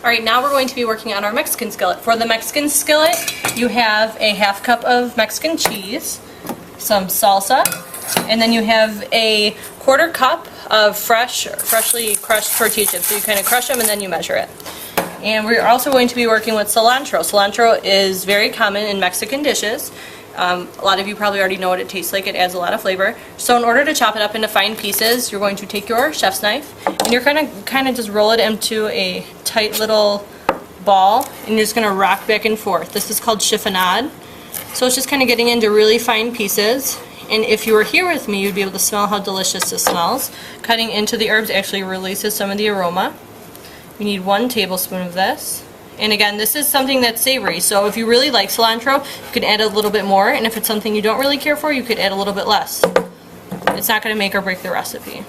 Alright, now we're going to be working on our Mexican skillet. For the Mexican skillet, you have a half cup of Mexican cheese, some salsa, and then you have a quarter cup of freshly crushed tortilla chips. So you kind of crush them and then you measure it. And we're also going to be working with cilantro. Cilantro is very common in Mexican dishes. A lot of you probably already know what it tastes like. It adds a lot of flavor. So in order to chop it up into fine pieces, you're going to take your chef's knife and you're kind of just roll it into a tight little ball, and you're just going to rock back and forth. This is called chiffonade. So it's just kind of getting into really fine pieces. And if you were here with me, you'd be able to smell how delicious this smells. Cutting into the herbs actually releases some of the aroma. You need 1 tablespoon of this. And again, this is something that's savory, so if you really like cilantro, you could add a little bit more, and if it's something you don't really care for, you could add a little bit less. It's not going to make or break the recipe.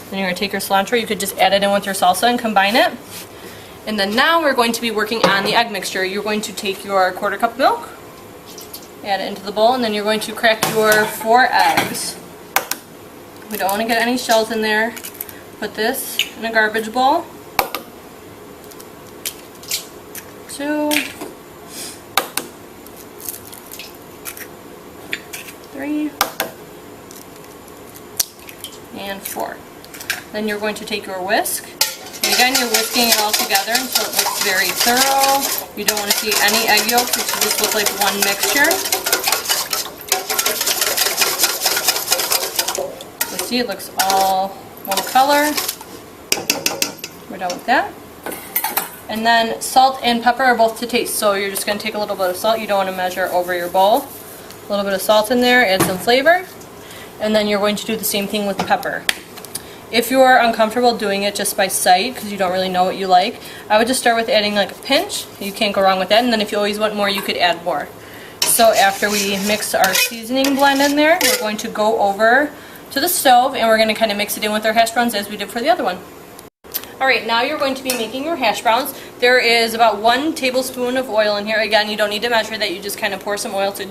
Then you're going to take your cilantro, you could just add it in with your salsa and combine it. And then now we're going to be working on the egg mixture. You're going to take your quarter cup of milk, add it into the bowl, and then you're going to crack your 4 eggs. We don't want to get any shells in there. Put this in a garbage bowl. 2, 3, and 4. Then you're going to take your whisk. And again, you're whisking it all together until it looks very thorough. You don't want to see any egg yolks. It should just look like one mixture. So see, it looks all one color. We're done with that. And then salt and pepper are both to taste, so you're just going to take a little bit of salt. You don't want to measure over your bowl. A little bit of salt in there, add some flavor. And then you're going to do the same thing with pepper. If you're uncomfortable doing it just by sight, because you don't really know what you like, I would just start with adding like a pinch. You can't go wrong with that. And then if you always want more, you could add more. So after we mix our seasoning blend in there, we're going to go over to the stove and we're going to kind of mix it in with our hash browns as we did for the other one. Alright, now you're going to be making your hash browns. There is about 1 tablespoon of oil in here. Again, you don't need to measure that. You just kind of pour some oil to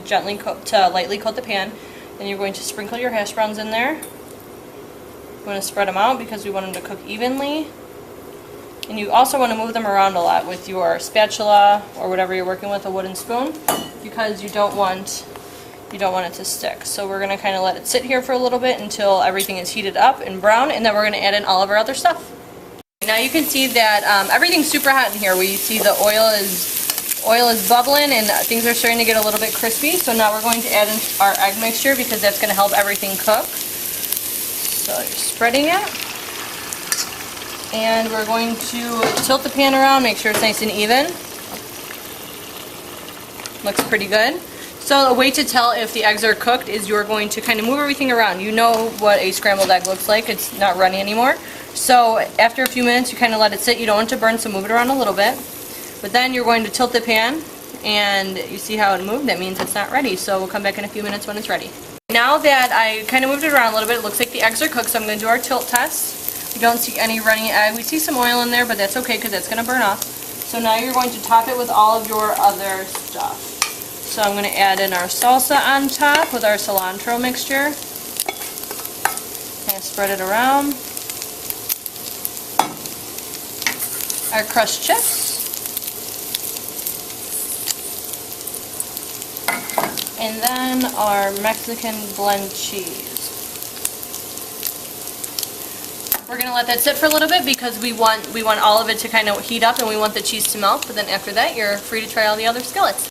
lightly coat the pan. Then you're going to sprinkle your hash browns in there. You want to spread them out because we want them to cook evenly. And you also want to move them around a lot with your spatula or whatever you're working with, a wooden spoon, because you don't want it to stick. So we're going to kind of let it sit here for a little bit until everything is heated up and brown, and then we're going to add in all of our other stuff. Now you can see that everything's super hot in here. We see the oil is bubbling and things are starting to get a little bit crispy. So now we're going to add in our egg mixture because that's going to help everything cook. So you're spreading it. And we're going to tilt the pan around, make sure it's nice and even. Looks pretty good. So a way to tell if the eggs are cooked is you're going to kind of move everything around. You know what a scrambled egg looks like. It's not runny anymore. So after a few minutes, you kind of let it sit. You don't want it to burn, so move it around a little bit. But then you're going to tilt the pan, and you see how it moved. That means it's not ready. So we'll come back in a few minutes when it's ready. Now that I kind of moved it around a little bit, it looks like the eggs are cooked, so I'm going to do our tilt test. We don't see any runny egg. We see some oil in there, but that's okay because that's going to burn off. So now you're going to top it with all of your other stuff. So I'm going to add in our salsa on top with our cilantro mixture. And spread it around. Our crushed chips. And then our Mexican blend cheese. We're going to let that sit for a little bit because we want all of it to kind of heat up and we want the cheese to melt. But then after that, you're free to try all the other skillets.